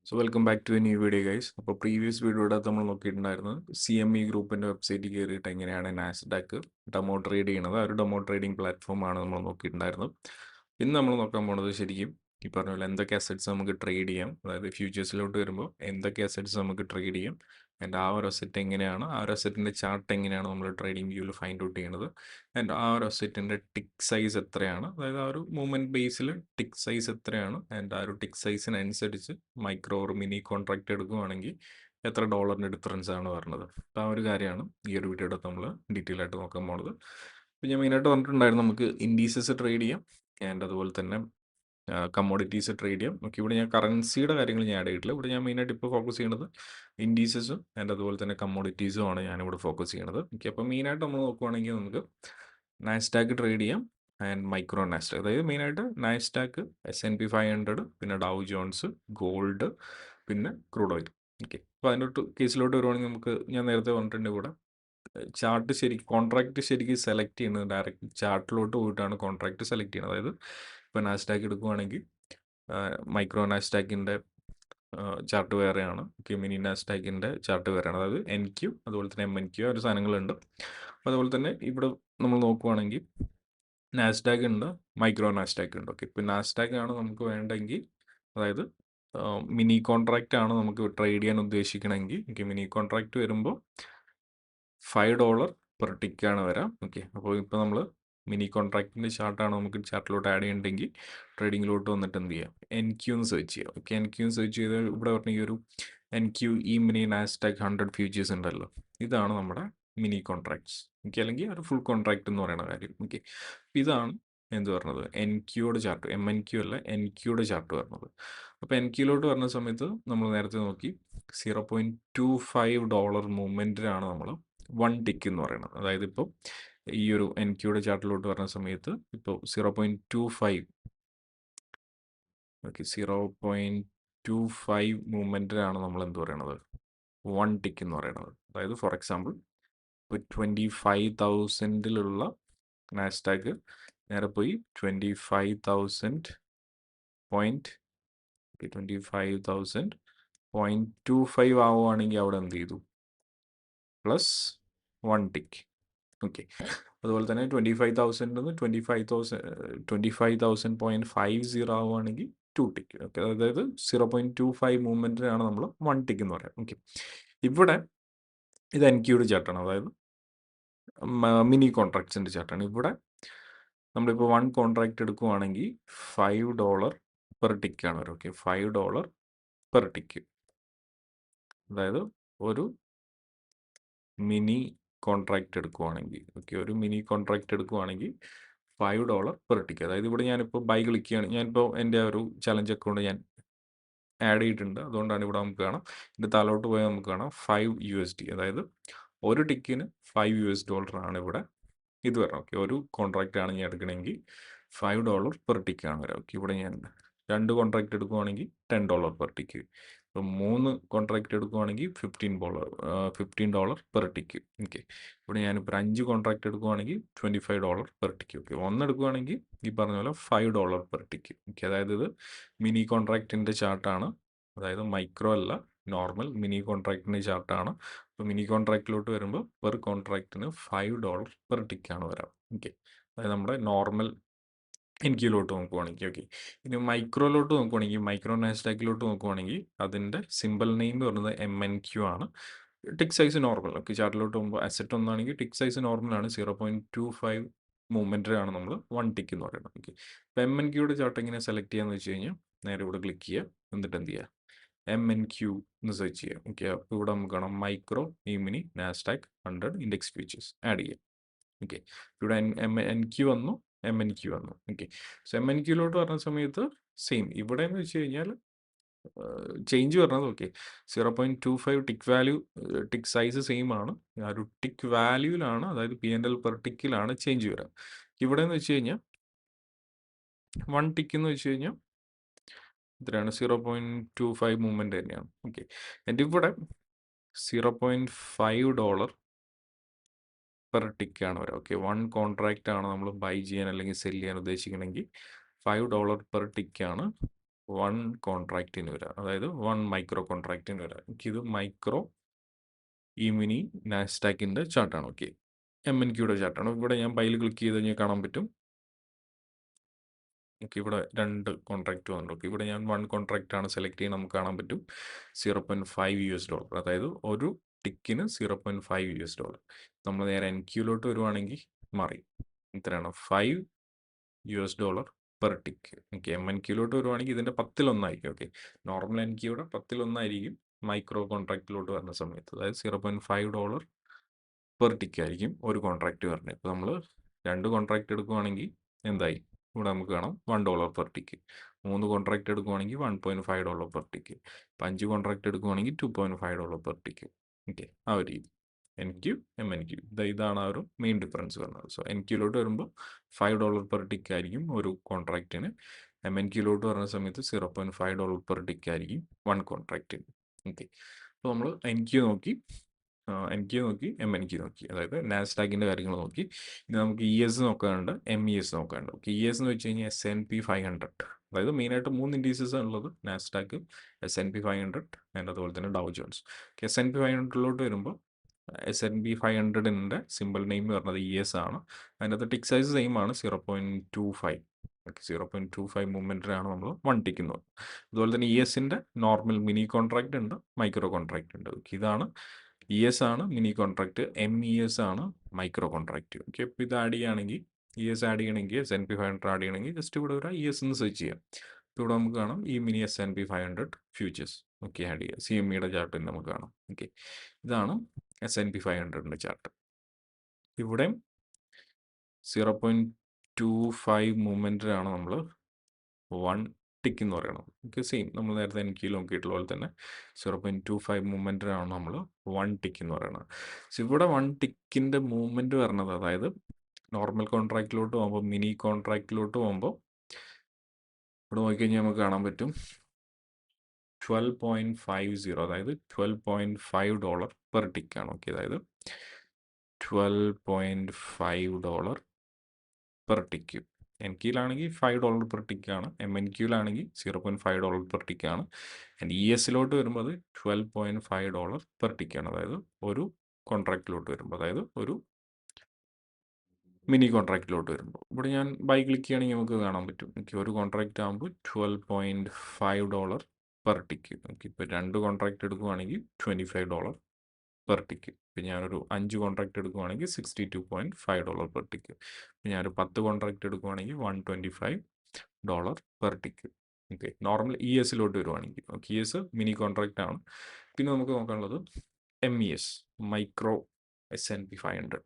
So welcome back to a new video guys. അപ്പോൾ previous വീഡിയോയുടെ നമ്മൾ നോക്കിയിട്ടുണ്ടായിരുന്നു CME ഗ്രൂപ്പിൻ്റെ വെബ്സൈറ്റിൽ കയറിയിട്ട് എങ്ങനെയാണ് നാസ്ഡാക്ക് ഡെമോ ട്രേഡ് ചെയ്യണത്. ആ ഒരു ഡെമോ ട്രേഡിംഗ് പ്ലാറ്റ്ഫോമാണ് നമ്മൾ നോക്കിയിട്ടുണ്ടായിരുന്നത്. ഇന്ന് നമ്മൾ നോക്കാൻ പോണത് ശരിക്കും ഈ പറഞ്ഞ പോലെ എന്തൊക്കെ അസറ്റ്സ് നമുക്ക് ട്രേഡ് ചെയ്യാം, അതായത് ഫ്യൂച്ചേഴ്സിലോട്ട് വരുമ്പോൾ എന്തൊക്കെ അസറ്റ്സ് നമുക്ക് ട്രേഡ് ചെയ്യാം, ആൻഡ് ആ ഒരു അസറ്റ് എങ്ങനെയാണ്, ആ ഒരു അസറ്റിൻ്റെ ചാർട്ട് എങ്ങനെയാണ് നമ്മൾ ട്രേഡിംഗ് വ്യൂവിൽ ഫൈൻഡ് ഔട്ട് ചെയ്യണത്, ആൻഡ് ആ ഒരു അസറ്റിൻ്റെ ടിക്ക് സൈസ് എത്രയാണ്, അതായത് ആ ഒരു മൂവ്മെൻറ്റ് ബേസിൽ ടിക്ക് സൈസ് എത്രയാണ്, ആൻഡ് ആ ഒരു ടിക്ക് സൈസിനനുസരിച്ച് മൈക്രോ ഓർ മിനി കോൺട്രാക്ട് എടുക്കുകയാണെങ്കിൽ എത്ര ഡോളറിൻ്റെ ഡിഫറൻസ് ആണ് വരുന്നത്. അപ്പോൾ ആ ഒരു കാര്യമാണ് ഈ ഒരു വീഡിയോയുടെ നമ്മൾ ഡീറ്റെയിൽ ആയിട്ട് നോക്കാൻ പോകുന്നത്. അപ്പോൾ ഞാൻ മെയിനായിട്ട് പറഞ്ഞിട്ടുണ്ടായിരുന്നു നമുക്ക് ഇൻഡീസസ് ട്രേഡ് ചെയ്യാം ആൻഡ് അതുപോലെ തന്നെ കമ്മോഡിറ്റീസ് ട്രേഡ് ചെയ്യാം. ഓക്കെ, ഇവിടെ ഞാൻ കറൻസിയുടെ കാര്യങ്ങൾ ഞാൻ ആഡ് ചെയ്തിട്ടില്ല. ഇവിടെ ഞാൻ മെയിനായിട്ട് ഇപ്പോൾ ഫോക്കസ് ചെയ്യുന്നത് ഇൻഡീസസും ആൻഡ് അതുപോലെ തന്നെ കമ്മോഡിറ്റീസും ആണ് ഞാനിവിടെ ഫോക്കസ് ചെയ്യണത്. ഓക്കെ, അപ്പോൾ മെയിനായിട്ട് നമ്മൾ നോക്കുവാണെങ്കിൽ നമുക്ക് നാസ്ഡാക്ക് ട്രേഡ് ചെയ്യാം ആൻഡ് മൈക്രോ നാസ്ഡാക്ക്, അതായത് മെയിനായിട്ട് നാസ്ഡാക്ക്, S&P 500, പിന്നെ ഡൗ ജോൺസ്, ഗോൾഡ്, പിന്നെ ക്രൂഡ് ഓയിൽ. ഓക്കെ, അപ്പോൾ അതിൻ്റെ കേസിലോട്ട് വരുവാണെങ്കിൽ നമുക്ക് ഞാൻ നേരത്തെ പറഞ്ഞിട്ടുണ്ട് ഇവിടെ ചാർട്ട് ശരിക്കും കോൺട്രാക്ട് ശരിക്കും സെലക്ട് ചെയ്യുന്നത് ഡയറക്റ്റ് ചാർട്ടിലോട്ട് പോയിട്ടാണ് കോൺട്രാക്ട് സെലക്ട് ചെയ്യുന്നത്. അതായത് ഇപ്പോൾ നാസ്ഡാക്ക് എടുക്കുവാണെങ്കിൽ മൈക്രോ നാസ്ഡാക്കിൻ്റെ ചാർട്ട് വേറെയാണ്, മിനി നാസ്ഡാക്കിൻ്റെ ചാർട്ട് വേറെയാണ്. അതായത് NQ അതുപോലെ തന്നെ MNQ ഒരു സാധനങ്ങളുണ്ട്. അതുപോലെ തന്നെ ഇവിടെ നമ്മൾ നോക്കുവാണെങ്കിൽ നാസ്ഡാക്ക് ഉണ്ട്, മൈക്രോ നാസ്ഡാക്ക് ഉണ്ട്. ഓക്കെ, ഇപ്പോൾ നാസ്ഡാക്ക് ആണ് നമുക്ക് വേണ്ടെങ്കിൽ, അതായത് മിനി കോൺട്രാക്റ്റ് ആണ് നമുക്ക് ട്രേഡ് ചെയ്യാൻ ഉദ്ദേശിക്കണമെങ്കിൽ, മിനി കോൺട്രാക്റ്റ് വരുമ്പോൾ $5 പെർ ടിക്കാണ് വരാം. ഓക്കെ, അപ്പോൾ ഇപ്പോൾ നമ്മൾ മിനി കോൺട്രാക്റ്റിൻ്റെ ചാർട്ടാണ് നമുക്ക് ചാർട്ടിലോട്ട് ആഡ് ചെയ്യണമെങ്കിൽ ട്രേഡിങ്ങിലോട്ട് വന്നിട്ട് എന്ത് ചെയ്യാം, NQ എന്ന് സെർച്ച് ചെയ്യാം. ഓക്കെ, NQ എന്ന് സെർച്ച് ചെയ്ത് ഇവിടെ പറഞ്ഞ ഈ ഒരു NQ മിനി നാസ്ഡാക്ക് 100 ഫ്യൂച്ചേഴ്സ് ഉണ്ടല്ലോ, ഇതാണ് നമ്മുടെ മിനി കോൺട്രാക്ട്സ്. ഓക്കെ, അല്ലെങ്കിൽ ഒരു ഫുൾ കോൺട്രാക്ട് എന്ന് പറയുന്ന കാര്യം. ഓക്കെ, ഇതാണ് എന്ത് പറഞ്ഞത് NQയുടെ ചാർട്ട്, MNQ അല്ല NQയുടെ ചാർട്ട് പറഞ്ഞത്. അപ്പോൾ NQയിലോട്ട് വരുന്ന സമയത്ത് നമ്മൾ നേരത്തെ നോക്കി $0.25 മൂവ്മെൻറ്റിനാണ് നമ്മൾ 1 ടിക്ക് എന്ന് പറയുന്നത്. അതായത് ഇപ്പോൾ ഈ ഒരു NQയുടെ ചാർട്ടിലോട്ട് വരുന്ന സമയത്ത് ഇപ്പോൾ 0.25, ഓക്കെ, 0.25 മൂവ്മെൻറ്റിനാണ് നമ്മൾ എന്ത് പറയണത് 1 ടിക്ക് എന്ന് പറയുന്നത്. അതായത് ഫോർ എക്സാമ്പിൾ ഇപ്പോൾ 25,000 നാസ്ഡാക്ക് നേരെ പോയി 25,000 പോയിൻറ്റ് 25,000.25 ആവുകയാണെങ്കിൽ അവിടെ എന്ത് ചെയ്തു, പ്ലസ് 1 ടിക്ക്. ഓക്കെ, അതുപോലെ തന്നെ 25,000 25,000.50 ആവുകയാണെങ്കിൽ 2 ടിക്ക്. ഓക്കെ, അതായത് 0.25 മൂവ്മെൻറ്റിനാണ് നമ്മൾ 1 ടിക്ക് എന്ന് പറയാം. ഓക്കെ, ഇവിടെ ഇത് NQയുടെ ചാർട്ടാണ്, അതായത് മിനി കോൺട്രാക്ട്സിൻ്റെ ചാർട്ടാണ്. ഇവിടെ നമ്മളിപ്പോൾ 1 കോൺട്രാക്ട് എടുക്കുവാണെങ്കിൽ $5 പെർ ടിക്കാണ് വരും. ഓക്കെ, $5 പെർ ടിക്ക്, അതായത് ഒരു മിനി കോൺട്രാക്ട് എടുക്കുവാണെങ്കിൽ, ഓക്കെ, ഒരു മിനി കോൺട്രാക്ട് എടുക്കുവാണെങ്കിൽ $5 പെർ ടിക്ക്. അതായത് ഇവിടെ ഞാനിപ്പോൾ ബൈ ക്ലിക്ക് ചെയ്യാണ്, ഞാനിപ്പോൾ എൻ്റെ ഒരു ചലഞ്ച് അക്കൗണ്ട് ഞാൻ ആഡ് ചെയ്തിട്ടുണ്ട്, അതുകൊണ്ടാണ് ഇവിടെ നമുക്ക് കാണാം, ഇതിൻ്റെ താഴോട്ട് പോയാൽ നമുക്ക് കാണാം $5, അതായത് ഒരു ടിക്കിന് $5 ആണ് ഇവിടെ ഇത് വരണം. ഓക്കെ, ഒരു കോൺട്രാക്റ്റ് ആണ് ഞാൻ എടുക്കണമെങ്കിൽ $5 പെർ ടിക്കാണ് വരാം. ഓക്കെ, ഇവിടെ ഞാൻ 2 കോൺട്രാക്റ്റ് എടുക്കുവാണെങ്കിൽ $10 പെർ ടിക്ക്. ഇപ്പം 3 കോൺട്രാക്റ്റ് എടുക്കുവാണെങ്കിൽ $15 പെർ ടിക്ക്. ഓക്കെ, ഇവിടെ ഞാനിപ്പോൾ 5 കോൺട്രാക്റ്റ് എടുക്കുവാണെങ്കിൽ $25 പെർ ടിക്ക്. ഓക്കെ, 1 എടുക്കുവാണെങ്കിൽ ഈ പറഞ്ഞ പോലെ $5 പെർ ടിക്ക്. ഓക്കെ, അതായത് ഇത് മിനി കോൺട്രാക്റ്റിൻ്റെ ചാർട്ടാണ്, അതായത് മൈക്രോ അല്ല, നോർമൽ മിനി കോൺട്രാക്റ്റിൻ്റെ ചാർട്ടാണ്. അപ്പോൾ മിനി കോൺട്രാക്റ്റിലോട്ട് വരുമ്പോൾ പെർ കോൺട്രാക്റ്റിന് $5 പെർ ടിക്കാണ് വരാം. ഓക്കെ, അതായത് നമ്മുടെ നോർമൽ NQയിലോട്ട് നോക്കുവാണെങ്കിൽ. ഓക്കെ, ഇനി മൈക്രോയിലോട്ട് നോക്കുവാണെങ്കിൽ, മൈക്രോ നാസ്ഡാക്കിലോട്ട് നോക്കുവാണെങ്കിൽ അതിൻ്റെ സിമ്പിൾ നെയിം എന്ന് പറയുന്നത് MNQ ആണ്. Tick size normal. ഓക്കെ, ചാർട്ടിലോട്ട് പോകുമ്പോൾ അസറ്റ് ഒന്നാണെങ്കിൽ ടിക്ക് സൈസ് നോർമലാണ്, 0.25 മൂവ്മെൻറ്റിനാണ് നമ്മൾ 1 ടിക്ക് എന്ന് പറയുന്നത്. ഓക്കെ, അപ്പോൾ MNQയുടെ ചാർട്ട് എങ്ങനെ സെലക്ട് ചെയ്യാന്ന് വെച്ച് കഴിഞ്ഞാൽ നേരെ ഇവിടെ ക്ലിക്ക് ചെയ്യുക, എന്നിട്ട് എന്ത് ചെയ്യുക, MNQ എന്ന് സെർച്ച് ചെയ്യാം. ഓക്കെ, അപ്പോൾ ഇവിടെ നമുക്ക് കാണാം micro mini Nasdaq 100 index futures add ചെയ്യാം. ഓക്കെ, ഇവിടെ NQ വന്നു, MNQ വന്നു. ഓക്കെ, സോ MNQയിലോട്ട് വരുന്ന സമയത്ത് സെയിം ഇവിടെ എന്ന് വെച്ച് കഴിഞ്ഞാൽ ചേഞ്ച് വരുന്നത്, okay, 0.25 tick value, tick size same ആണ്, ആ ഒരു ടിക്ക് വാല്യൂവിലാണ്, അതായത് P&L പെർ ടിക്കിലാണ് ചേഞ്ച് വരാം. ഇവിടെ എന്ന് വെച്ച് കഴിഞ്ഞാൽ 1 ടിക്ക് എന്ന് വെച്ച് കഴിഞ്ഞാൽ ഇത്രയാണ്, 0.25 മൂവ്മെൻറ്റ് തന്നെയാണ്. ഓക്കെ, എൻ്റെ ഇവിടെ $0.5 പെർ ടിക്കാണ് വരാം. ഓക്കെ, 1 കോൺട്രാക്റ്റ് ആണ് നമ്മൾ ബൈ ചെയ്യാൻ അല്ലെങ്കിൽ സെല് ചെയ്യാൻ ഉദ്ദേശിക്കണമെങ്കിൽ $5 പെർ ടിക്കാണ് 1 കോൺട്രാക്റ്റിന് വരാം, അതായത് 1 മൈക്രോ കോൺട്രാക്റ്റിന് വരാം. ഇത് മൈക്രോ മിനി നാസ്ഡാക്കിൻ്റെ ചാർട്ടാണ്. ഓക്കെ, MNQയുടെ ചാർട്ടാണ്. ഇവിടെ ഞാൻ ബൈയിൽ ക്ലിക്ക് ചെയ്ത് കഴിഞ്ഞാൽ കാണാൻ പറ്റും. ഓക്കെ, ഇവിടെ 2 കോൺട്രാക്റ്റ് വന്നിട്ടുണ്ട്. ഓക്കെ, ഇവിടെ ഞാൻ 1 കോൺട്രാക്റ്റ് ആണ് സെലക്ട് ചെയ്യുന്നത്. നമുക്ക് കാണാൻ പറ്റും $0.5. അതായത് ഒരു ടിക്കിന് $0.5. നമ്മൾ നേരെ NQയിലോട്ട് വരുവാണെങ്കിൽ മാറി, ഇത്രയാണ് $5 പെർ ടിക്ക്. ഓക്കെ, MNQയിലോട്ട് വരുവാണെങ്കിൽ ഇതിൻ്റെ 10 ഓക്കെ, നോർമൽ NQയുടെ 10 മൈക്രോ കോൺട്രാക്റ്റിലോട്ട് വരുന്ന സമയത്ത്, അതായത് $0.5 പെർ ടിക്ക് ആയിരിക്കും ഒരു കോൺട്രാക്റ്റ് വരുന്നത്. ഇപ്പോൾ നമ്മൾ 2 കോൺട്രാക്റ്റ് എടുക്കുവാണെങ്കിൽ എന്തായി, ഇവിടെ നമുക്ക് കാണാം $1 പെർ ടിക്ക്. 3 കോൺട്രാക്റ്റ് എടുക്കുവാണെങ്കിൽ $1.5 പെർ ടിക്ക്. ഇപ്പം 5 കോൺട്രാക്റ്റ് എടുക്കുവാണെങ്കിൽ $2.5 പെർ ടിക്ക്. ഓക്കെ, ആ ഒരു രീതി. NQ MNQ ഇതാണ് ആ ഒരു മെയിൻ ഡിഫറൻസ് വരുന്നത്. സോ NQയിലോട്ട് വരുമ്പോൾ $5 പെർ ടിക്ക് ആയിരിക്കും ഒരു കോൺട്രാക്റ്റിന്. MNQയിലോട്ട് വരുന്ന സമയത്ത് $0.5 പെർ ടിക്ക് ആയിരിക്കും 1 കോൺട്രാക്റ്റിന്. ഓക്കെ, അപ്പോൾ നമ്മൾ NQ നോക്കി, MNQ നോക്കി, അതായത് നാസ്ഡാക്കിൻ്റെ കാര്യങ്ങൾ നോക്കി. ഇനി നമുക്ക് ES നോക്കാനുണ്ട്, MES നോക്കാനുണ്ട്. ഓക്കെ, ES എന്ന് വെച്ച് കഴിഞ്ഞാൽ S&P 500, അതായത് മെയിനായിട്ട് 3 ഇൻഡീസസ് ആണുള്ളത്, നാസ്ഡാക്ക്, S&P 500 ആൻഡ് അതുപോലെ തന്നെ ഡൗ ജോൺസ്. S&P 500 വരുമ്പോൾ S&P 500ൻ്റെ സിമ്പിൾ നെയിം വരുന്നത് ES ആണ്. അതിനകത്ത് ടിക്ക് സൈസ് സെയിം ആണ്, 0.25. ഓക്കെ, 0.25 മൂവ്മെൻറ്റിനാണ് നമ്മൾ 1 ടിക്കുന്നത്. അതുപോലെ തന്നെ ESൻ്റെ നോർമൽ മിനി കോൺട്രാക്റ്റ് ഉണ്ട്, മൈക്രോ കോൺട്രാക്റ്റ് ഉണ്ട്. ഓക്കെ, ഇതാണ് ES ആണ് മിനി കോൺട്രാക്റ്റ്, MES ആണ് മൈക്രോ കോൺട്രാക്റ്റ്. ഓക്കെ, അപ്പോൾ ഇത് ആഡ് ചെയ്യുകയാണെങ്കിൽ, ES ആഡ് ചെയ്യണമെങ്കിൽ, S&P 500 ആഡ് ചെയ്യണമെങ്കിൽ ജസ്റ്റ് ഇവിടെ ഒരു ES എന്ന് സെർച്ച് ചെയ്യാം. ഇപ്പോൾ ഇവിടെ നമുക്ക് കാണാം ഈ mini S&P 500 futures. Okay, add ചെയ്യുക. CMEയുടെ ചാർട്ടിൽ നമുക്ക് കാണാം. ഓക്കെ, ഇതാണ് S&P 500ൻ്റെ ചാർട്ട്. ഇവിടെ 0.25 മൂവ്മെൻറ്റിനാണ് നമ്മൾ 1 ടിക്ക് എന്ന് പറയുന്നത്. ഓക്കെ, സെയിം നമ്മൾ നേരത്തെ എനിക്ക് നോക്കിയിട്ടുള്ള പോലെ തന്നെ 0.25 മൂവ്മെൻറ്റിനാണ് നമ്മൾ 1 ടിക്ക് എന്ന് പറയുന്നത്. സോ ഇവിടെ 1 ടിക്കിൻ്റെ മൂവ്മെൻറ്റ് വരുന്നത്, അതായത് നോർമൽ കോൺട്രാക്റ്റിലോട്ട് പോകുമ്പോൾ, മിനി കോൺട്രാക്റ്റിലോട്ട് പോകുമ്പോൾ ഇവിടെ നോക്കിക്കഴിഞ്ഞാൽ നമുക്ക് കാണാൻ പറ്റും 12.50, അതായത് $12.5 പെർ ടിക്കാണ്. ഓക്കെ, അതായത് $12.5 പെർ ടിക്ക്. NQയിലാണെങ്കിൽ $5 പെർ ടിക്കാണ്, MNQയിലാണെങ്കിൽ $0.5 പെർ ടിക്കാണ്. ആൻഡ് ESലോട്ട് വരുമ്പോൾ അത് $12.5 പെർ ടിക്കാണ്, അതായത് ഒരു കോൺട്രാക്റ്റിലോട്ട് വരുമ്പോൾ, അതായത് ഒരു മിനി കോൺട്രാക്റ്റിലോട്ട് വരുമ്പോൾ. ഇവിടെ ഞാൻ ബൈ ക്ലിക്ക് ചെയ്യുകയാണെങ്കിൽ നമുക്ക് കാണാൻ പറ്റും. ഓക്കെ, ഒരു കോൺട്രാക്റ്റ് ആകുമ്പോൾ $12.5 പെർ ടിക്ക്. ഓക്കെ, ഇപ്പോൾ 2 കോൺട്രാക്റ്റ് എടുക്കുകയാണെങ്കിൽ $25 പെർ ടിക്ക്. ഇപ്പം ഞാനൊരു 5 കോൺട്രാക്റ്റ് എടുക്കുകയാണെങ്കിൽ $62.5 പെർ ടിക്ക്. ഇപ്പം ഞാനൊരു 10 കോൺട്രാക്റ്റ് എടുക്കുകയാണെങ്കിൽ $125 പെർ ടിക്ക്. ഓക്കെ, നോർമൽ ESലോട്ട് വരുവാണെങ്കിൽ. ഓക്കെ, ES മിനി കോൺട്രാക്റ്റ് ആണ്. പിന്നെ നമുക്ക് നോക്കാനുള്ളത് MES, മൈക്രോ S&P 500.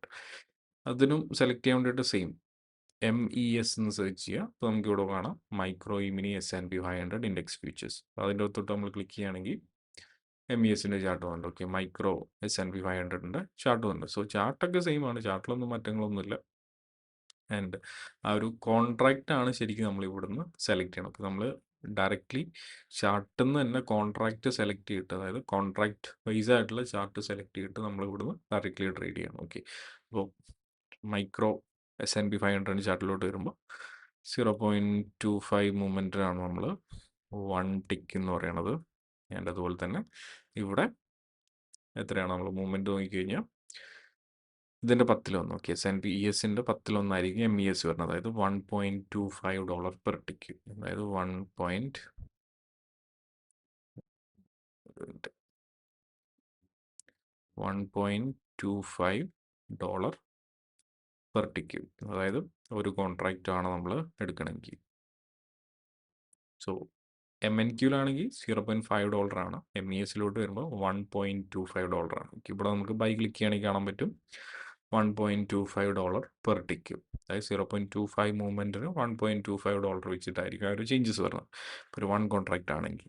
അതിനും സെലക്ട് ചെയ്യാൻ വേണ്ടിയിട്ട് സെയിം MES എന്ന് സെർച്ച് ചെയ്യുക. അപ്പോൾ നമുക്ക് ഇവിടെ കാണാം micro mini S&P 500 index futures. അതിൻ്റെ അകത്തോട്ട് നമ്മൾ ക്ലിക്ക് ചെയ്യുകയാണെങ്കിൽ MESൻ്റെ ചാർട്ട് വന്നിട്ടുണ്ട്. ഓക്കെ, മൈക്രോ S&P 500ൻ്റെ ചാർട്ട് വന്നിട്ടുണ്ട്. സോ ചാർട്ടൊക്കെ സെയിം ആണ്, ചാർട്ടിലൊന്നും മാറ്റങ്ങളൊന്നുമില്ല. ആൻഡ് ആ ഒരു കോൺട്രാക്റ്റ് ആണ് ശരിക്കും നമ്മൾ ഇവിടുന്ന് സെലക്ട് ചെയ്യണം. അപ്പോൾ നമ്മൾ ഡയറക്റ്റ്ലി ചാർട്ടിൽ നിന്ന് തന്നെ കോൺട്രാക്റ്റ് സെലക്ട് ചെയ്തിട്ട്, അതായത് കോൺട്രാക്റ്റ് വൈസ് ആയിട്ടുള്ള ചാർട്ട് സെലക്ട് ചെയ്തിട്ട് നമ്മൾ ഇവിടുന്ന് ഡയറക്റ്റ്ലി ട്രേഡ് ചെയ്യണം. ഓക്കെ, അപ്പോൾ മൈക്രോ S&P 500 ചാർട്ടിലോട്ട് വരുമ്പോൾ 0.25 മൂവ്മെൻറ്റിനാണ് നമ്മൾ 1 ടിക്ക് എന്ന് പറയണത്. ആൻഡ് അതുപോലെ തന്നെ ഇവിടെ എത്രയാണ് നമ്മൾ മൂവ്മെൻറ്റ് നോക്കിക്കഴിഞ്ഞാൽ ഇതിൻ്റെ 10 ഓക്കെ, S&P ESൻ്റെ 10 MES വരുന്നത്, അതായത് $1.25 പെർ ടിക്ക്, അതായത് $1.25 പെർ ടിക്ക്, അതായത് ഒരു കോൺട്രാക്റ്റ് ആണ് നമ്മൾ എടുക്കണമെങ്കിൽ. സോ MNQയിലാണെങ്കിൽ $0.5 ആണ്, MESലോട്ട് വരുമ്പോൾ $1.25 ആണ്. ഇവിടെ നമുക്ക് ബൈ ക്ലിക്ക് ചെയ്യുകയാണെങ്കിൽ കാണാൻ പറ്റും $1.25 പെർ ടിക്ക്, അതായത് 0.25 മൂവ്മെൻറ്റിന് $1.25 വെച്ചിട്ടായിരിക്കും ആ ഒരു ചേഞ്ചസ് വരുന്നത് ഒരു 1 കോൺട്രാക്റ്റ് ആണെങ്കിൽ.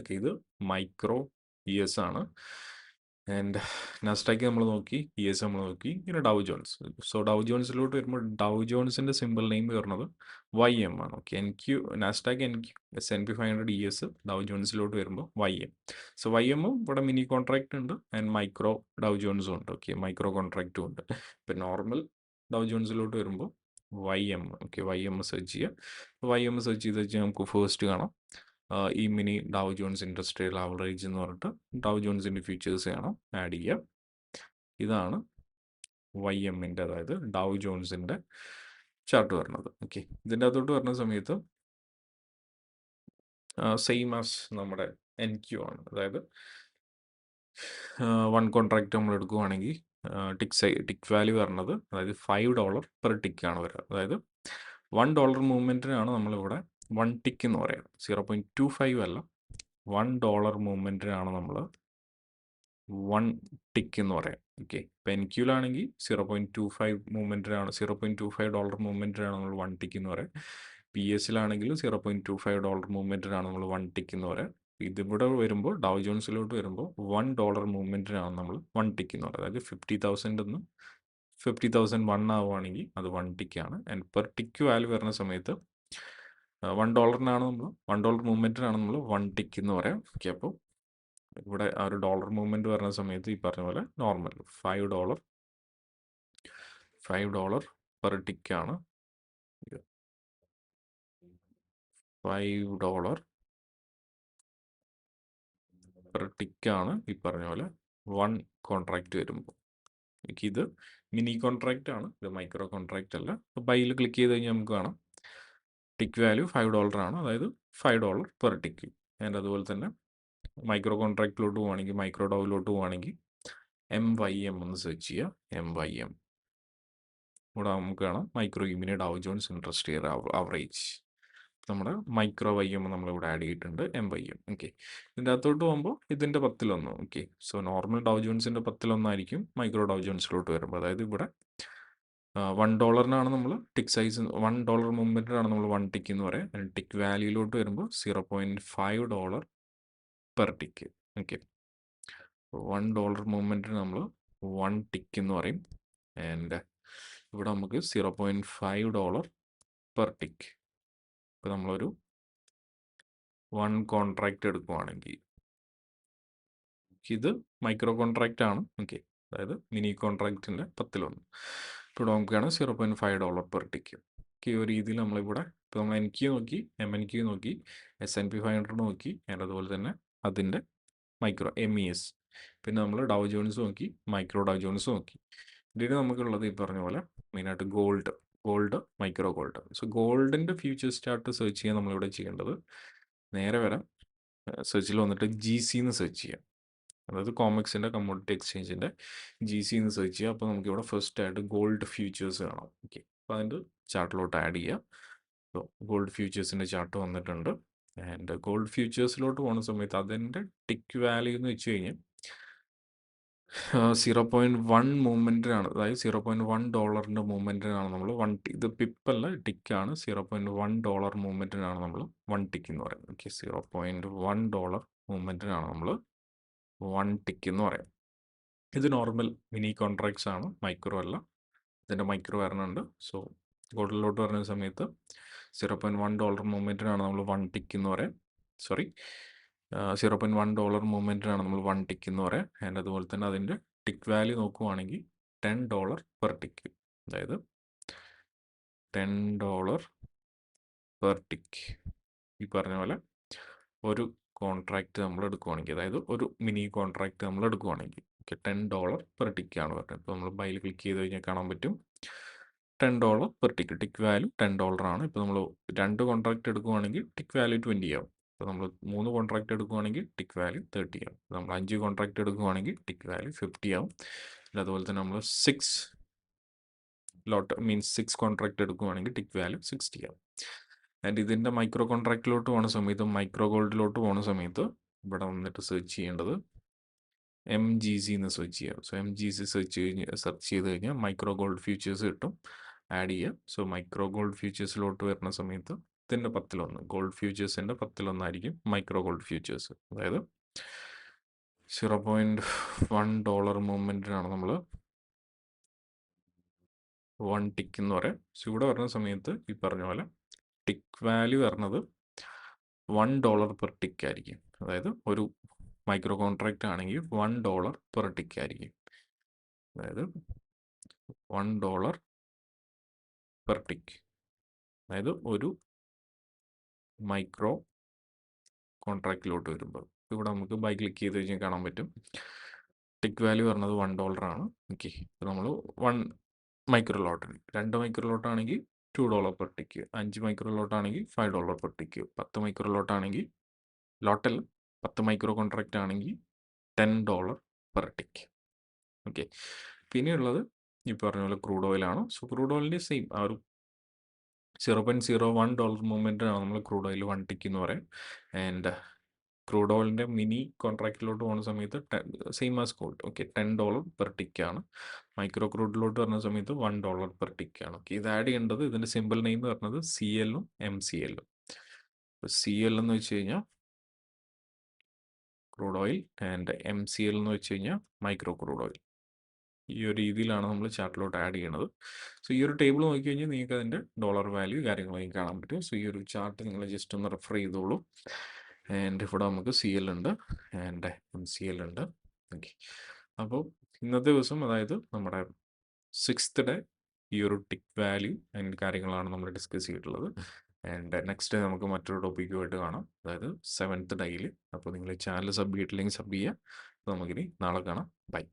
ഓക്കെ, ഇത് മൈക്രോ ES ആണ്. ആൻഡ് നാസ്ഡാക്ക് നമ്മൾ നോക്കി, ES നമ്മൾ നോക്കി. പിന്നെ ഡൗ ജോൺസ്. സോ ഡൗ ജോൺസിലോട്ട് വരുമ്പോൾ ഡൗ ജോൺസിൻ്റെ സിമ്പിൾ നെയിം വരുന്നത് YM ആണ്. Okay, Nasdaq NQ, S&P 500, ES, ഡൗ ജോൺസിലോട്ട് വരുമ്പോൾ YM. സോ YMഉം ഇവിടെ മിനി കോൺട്രാക്റ്റ് ഉണ്ട് ആൻഡ് മൈക്രോ ഡൗ ജോൺസും ഉണ്ട്. ഓക്കെ, മൈക്രോ കോൺട്രാക്റ്റും ഉണ്ട്. ഇപ്പം നോർമൽ ഡൗ ജോൺസിലോട്ട് വരുമ്പോൾ YM. ഓക്കെ, YM സെർച്ച് ചെയ്യുക. YM സെർച്ച് ചെയ്ത് വെച്ചാൽ നമുക്ക് ഫസ്റ്റ് കാണാം ഈ മിനി ഡൗ ജോൺസ് ഇൻഡസ്ട്രിയൽ ആവറേജ് എന്ന് പറഞ്ഞിട്ട് ഡൗ ജോൺസിൻ്റെ ഫീച്ചേഴ്സ് കാണാം. ആഡ് ചെയ്യുക. ഇതാണ് YM-ൻ്റെ, അതായത് ഡൗ ജോൺസിൻ്റെ ചാർട്ട് വരുന്നത്. ഓക്കെ, ഇതിൻ്റെ അകത്തോട്ട് വരുന്ന സമയത്ത് സെയിം ആസ് നമ്മുടെ NQ ആണ്. അതായത് വൺ കോൺട്രാക്റ്റ് നമ്മൾ എടുക്കുകയാണെങ്കിൽ ടിക്ക് വാല്യൂ വരുന്നത്, അതായത് $5 പെർ ടിക്കാണ് വരിക. അതായത് $1 മൂവ്മെൻറ്റിനാണ് നമ്മളിവിടെ 1 ടിക്ക് എന്ന് പറയുന്നത്. 0.25 അല്ല, $1 മൂവ്മെൻറ്റിനാണ് നമ്മൾ 1 ടിക്ക് എന്ന് പറയാം. ഓക്കെ, ഇപ്പോൾ NQലാണെങ്കിൽ 0.25 മൂവ്മെൻറ്റിനാണ്, $0.25 മൂവ്മെൻറ്റിനാണ് നമ്മൾ 1 ടിക്ക് എന്ന് പറയാം. PS-ലാണെങ്കിൽ $0.25 മൂവ്മെൻറ്റിനാണ് നമ്മൾ 1 ടിക്ക് എന്ന് പറയാം. ഇതിവിടെ വരുമ്പോൾ ഡൗ ജോൺസിലോട്ട് വരുമ്പോൾ $1 മൂവ്മെൻറ്റിനാണ് നമ്മൾ 1 ടിക്ക് എന്ന് പറയുന്നത്. അതായത് 50,000 നിന്ന് 50,001 ആവുകയാണെങ്കിൽ അത് 1 ടിക്കാണ്. ആൻഡ് പെർ ടിക്ക് വാല്യൂ വരുന്ന സമയത്ത് $1 മൂവ്മെൻറ്റിനാണ് നമ്മൾ 1 ടിക്ക് എന്ന് പറയാം. ഓക്കെ, അപ്പോൾ ഇവിടെ ആ ഒരു ഡോളർ മൂവ്മെൻറ്റ് വരുന്ന സമയത്ത് ഈ പറഞ്ഞ പോലെ നോർമൽ $5 പെർ ടിക്കാണ്. $5 പെർ ടിക്കാണ് ഈ പറഞ്ഞ പോലെ 1 കോൺട്രാക്റ്റ് വരുമ്പോൾ. ഇത് മിനി കോൺട്രാക്റ്റ് ആണ്, ഇത് മൈക്രോ കോൺട്രാക്റ്റ് അല്ല. അപ്പോൾ ബൈയിൽ ക്ലിക്ക് ചെയ്ത് കഴിഞ്ഞാൽ നമുക്ക് കാണാം ടിക്ക് വാല്യൂ $5 ആണ്, അതായത് $5 പെർ ടിക്ക്. ആൻഡ് അതുപോലെ തന്നെ മൈക്രോ കോൺട്രാക്റ്റിലോട്ട് പോവുകയാണെങ്കിൽ, മൈക്രോ ഡൗവിലോട്ട് പോവുകയാണെങ്കിൽ MYM ഒന്ന് സെർച്ച് ചെയ്യുക. MYM ഇവിടെ നമുക്ക് കാണാം micro mini ഡൗ John's industrial average. നമ്മുടെ മൈക്രോ YM നമ്മളിവിടെ ആഡ് ചെയ്തിട്ടുണ്ട്, MYM. ഓക്കെ, ഇതിൻ്റെ അകത്തോട്ട് പോകുമ്പോൾ ഇതിൻ്റെ 10-1. ഓക്കെ, സോ നോർമൽ ഡൗ ജോൺസിൻ്റെ 10-1 ആയിരിക്കും മൈക്രോ ഡൗ ജോൺസിലോട്ട് വരുമ്പോൾ. അതായത് ഇവിടെ $1 നമ്മൾ ടിക്ക് സൈസ്, $1 മൂവ്മെൻറ്റിനാണ് നമ്മൾ 1 ടിക്ക് എന്ന് പറയാം. ടിക്ക് വാല്യൂയിലോട്ട് വരുമ്പോൾ $0.5 പെർ ടിക്ക്. ഓക്കെ, $1 മൂവ്മെൻറ്റിന് നമ്മൾ 1 ടിക്ക് എന്ന് പറയും. ആൻഡ് ഇവിടെ നമുക്ക് $0.5 പെർ ടിക്ക്. ഇപ്പോൾ നമ്മളൊരു 1 കോൺട്രാക്റ്റ് എടുക്കുവാണെങ്കിൽ, ഇത് മൈക്രോ കോൺട്രാക്റ്റ് ആണ്. ഓക്കെ, അതായത് മിനി കോൺട്രാക്റ്റിൻ്റെ 10-1. ഇപ്പോൾ നമുക്കാണ് $0.5 പെർ ടിക്ക്. ഈ ഒരു രീതിയിൽ നമ്മളിവിടെ ഇപ്പോൾ നമ്മൾ NQ നോക്കി, MNQ നോക്കി, S&P 500 നോക്കി, ആൻഡ് അതുപോലെ തന്നെ അതിൻ്റെ മൈക്രോ MES, പിന്നെ നമ്മൾ ഡൗ ജോൺസ് നോക്കി, മൈക്രോ ഡൗ ജോൺസ് നോക്കി. ഇതിന് നമുക്കുള്ളത് ഈ പറഞ്ഞ പോലെ മെയിനായിട്ട് ഗോൾഡ്, മൈക്രോ ഗോൾഡ്. സോ ഗോൾഡിൻ്റെ ഫ്യൂച്ചേഴ്സ് ചാർട്ട് സെർച്ച് ചെയ്യാൻ നമ്മളിവിടെ ചെയ്യേണ്ടത്, നേരെ വരാം സെർച്ചിൽ വന്നിട്ട് GC എന്ന് സെർച്ച് ചെയ്യാം. അതായത് കോമെക്സിൻ്റെ കമ്മോഡിറ്റി എക്സ്ചേഞ്ചിൻ്റെ GC എന്ന് സെർച്ച് ചെയ്യുക. അപ്പോൾ നമുക്കിവിടെ ഫസ്റ്റ് ആയിട്ട് ഗോൾഡ് ഫ്യൂച്ചേഴ്സ് കാണാം. ഓക്കെ, അപ്പോൾ അതിൻ്റെ ചാർട്ടിലോട്ട് ആഡ് ചെയ്യുക. അപ്പോൾ ഗോൾഡ് ഫ്യൂച്ചേഴ്സിൻ്റെ ചാർട്ട് വന്നിട്ടുണ്ട്. ആൻഡ് ഗോൾഡ് ഫ്യൂച്ചേഴ്സിലോട്ട് പോകുന്ന സമയത്ത് അതിൻ്റെ ടിക്ക് വാല്യൂ എന്ന് വെച്ച് കഴിഞ്ഞാൽ 0.1 മൂവ്മെൻറ്റിനാണ്, അതായത് $0.1 മൂവ്മെൻറ്റിനാണ് നമ്മൾ ഇത് പിപ്പല്ല, ടിക്കാണ്. $0.1 മൂവ്മെൻറ്റിനാണ് നമ്മൾ 1 ടിക്ക് എന്ന് പറയുന്നത്. ഓക്കെ, $0.1 മൂവ്മെൻറ്റിനാണ് നമ്മൾ 1 ടിക്ക് എന്ന് പറയാം. ഇത് നോർമൽ മിനി കോൺട്രാക്ട്സ് ആണ്, മൈക്രോ അല്ല. ഇതിൻ്റെ മൈക്രോ വരണുണ്ട്. സോ ഗോൾഡിലോട്ട് വരുന്ന സമയത്ത് $0.1 മൂവ്മെൻറ്റിനാണ് നമ്മൾ 1 ടിക്ക് എന്ന് പറയാം. സോറി, $0.1 മൂവ്മെൻറ്റിനാണ് നമ്മൾ 1 ടിക്ക് എന്ന് പറയാം. ആൻഡ് അതുപോലെ തന്നെ അതിൻ്റെ ടിക്ക് വാല്യൂ നോക്കുവാണെങ്കിൽ $10 പെർ ടിക്ക്. അതായത് $10 പെർ ടിക്ക്. ഈ പറഞ്ഞ പോലെ ഒരു കോൺട്രാക്റ്റ് നമ്മൾ എടുക്കുവാണെങ്കിൽ, അതായത് ഒരു മിനി കോൺട്രാക്റ്റ് നമ്മൾ എടുക്കുവാണെങ്കിൽ, ഓക്കെ, $10 പെർ ടിക്കാണ് പറയുന്നത്. ഇപ്പോൾ നമ്മൾ ബൈയിൽ ക്ലിക്ക് ചെയ്ത് കഴിഞ്ഞാൽ കാണാൻ പറ്റും $10 പെർ ടിക്ക്. ടിക്ക് വാല്യൂ $10 ആണ്. ഇപ്പോൾ നമ്മൾ 2 കോൺട്രാക്റ്റ് എടുക്കുവാണെങ്കിൽ ടിക്ക് വാല്യൂ 20 ആവും. ഇപ്പോൾ നമ്മൾ 3 കോൺട്രാക്റ്റ് എടുക്കുവാണെങ്കിൽ ടിക്ക് വാല്യൂ 30 ആവും. നമ്മൾ 5 കോൺട്രാക്റ്റ് എടുക്കുവാണെങ്കിൽ ടിക്ക് വാല്യൂ 50 ആവും. അതുപോലെ തന്നെ നമ്മൾ 6 കോൺട്രാക്റ്റ് എടുക്കുവാണെങ്കിൽ ടിക്ക് വാല്യൂ 60 ആവും. ആൻഡ് ഇതിൻ്റെ മൈക്രോ കോൺട്രാക്റ്റിലോട്ട് പോകുന്ന സമയത്ത്, മൈക്രോ ഗോൾഡിലോട്ട് പോകുന്ന സമയത്ത് ഇവിടെ വന്നിട്ട് സെർച്ച് ചെയ്യേണ്ടത് MGC എന്ന് സെർച്ച് ചെയ്യാം. സോ MGC സെർച്ച് ചെയ്ത് കഴിഞ്ഞാൽ മൈക്രോ ഗോൾഡ് ഫ്യൂച്ചേഴ്സ് കിട്ടും. ആഡ് ചെയ്യുക. സോ മൈക്രോ ഗോൾഡ് ഫ്യൂച്ചേഴ്സിലോട്ട് വരുന്ന സമയത്ത് ഇതിൻ്റെ 10-1, ഗോൾഡ് ഫ്യൂച്ചേഴ്സിൻ്റെ 10-1 ആയിരിക്കും മൈക്രോ ഗോൾഡ് ഫ്യൂച്ചേഴ്സ്. അതായത് $0.1 മൂവ്മെൻറ്റിനാണ് നമ്മൾ 1 ടിക്ക് എന്ന് പറയാം. സോ ഇവിടെ വരുന്ന സമയത്ത് ഈ പറഞ്ഞ പോലെ ടിക്ക് വാല്യൂ വരുന്നത് $1 പെർ ടിക്ക് ആയിരിക്കും. അതായത് ഒരു മൈക്രോ കോൺട്രാക്റ്റ് ആണെങ്കിൽ $1 പെർ ടിക്ക് ആയിരിക്കും. അതായത് $1 പെർ ടിക്ക്. അതായത് ഒരു മൈക്രോ കോൺട്രാക്റ്റിലോട്ട് വരുമ്പോൾ ഇവിടെ നമുക്ക് ബൈ ക്ലിക്ക് ചെയ്ത് കഴിഞ്ഞാൽ കാണാൻ പറ്റും ടിക്ക് വാല്യൂ പറഞ്ഞത് $1 ആണ്. ഓക്കെ, നമ്മൾ 1 മൈക്രോ ലോട്ടിന് 2 മൈക്രോ ലോട്ടാണെങ്കിൽ $2 പെർ ടിക്ക്, 5 മൈക്രോ ലോട്ടാണെങ്കിൽ $5 പെർ ടിക്ക്, 10 മൈക്രോ ലോട്ടാണെങ്കിൽ ലോട്ടൽ 10 മൈക്രോ കോൺട്രാക്റ്റ് ആണെങ്കിൽ $10 പെർ ടിക്ക്. ഓക്കെ, പിന്നെയുള്ളത് ഈ പറഞ്ഞ പോലെ ക്രൂഡ് ഓയിലാണ്. സോ ക്രൂഡ് ഓയിലിൻ്റെ സെയിം ആ ഒരു $0.01 മൂവ്മെൻറ്റാണ് നമ്മൾ ക്രൂഡ് ഓയിൽ 1 ടിക്ക് എന്ന് പറയും. ആൻഡ് ക്രൂഡ് ഓയിലിൻ്റെ മിനി കോൺട്രാക്റ്റിലോട്ട് പോകുന്ന സമയത്ത് same as gold. Okay, $10 per ടിക്കാണ്. മൈക്രോ ക്രൂഡിലോട്ട് വരുന്ന സമയത്ത് $1 പെർ ടിക്കാണ്. ഓക്കെ, ഇത് ആഡ് ചെയ്യേണ്ടത് ഇതിൻ്റെ സിമ്പിൾ നെയിം എന്ന് പറഞ്ഞത് CL ഉം MCL ഉം. CL എന്ന് വെച്ച് കഴിഞ്ഞാൽ ക്രൂഡ് ഓയിൽ ആൻഡ് MCL എന്ന് വെച്ച് കഴിഞ്ഞാൽ മൈക്രോ ക്രൂഡ് ഓയിൽ. ഈ ഒരു രീതിയിലാണ് നമ്മൾ ചാർട്ടിലോട്ട് ആഡ് ചെയ്യണത്. സോ ഈ ഒരു ടേബിൾ നോക്കിക്കഴിഞ്ഞാൽ നിങ്ങൾക്ക് അതിൻ്റെ ഡോളർ വാല്യൂ കാര്യങ്ങളൊക്കെ കാണാൻ പറ്റും. സോ ഈ ഒരു ചാർട്ട് നിങ്ങൾ ജസ്റ്റ് ഒന്ന് റെഫർ ചെയ്തോളൂ. ആൻഡ് ഇവിടെ നമുക്ക് CL ഉണ്ട് ആൻഡ് MCL ഉണ്ട്. ഓക്കെ, അപ്പോൾ ഇന്നത്തെ ദിവസം അതായത് നമ്മുടെ 6th ഡേ ഈ ഒരു ടിക്ക് വാല്യൂ ആൻഡ് കാര്യങ്ങളാണ് നമ്മൾ ഡിസ്കസ് ചെയ്തിട്ടുള്ളത്. ആൻഡ് നെക്സ്റ്റ് ഡേ നമുക്ക് മറ്റൊരു ടോപ്പിക്കുമായിട്ട് കാണാം, അതായത് 7th ഡേയിൽ. അപ്പോൾ നിങ്ങൾ ചാനൽ സബ് ചെയ്തിട്ടില്ലെങ്കിൽ സബ് ചെയ്യുക. നമുക്കിനി നാളെ കാണാം. ബൈ.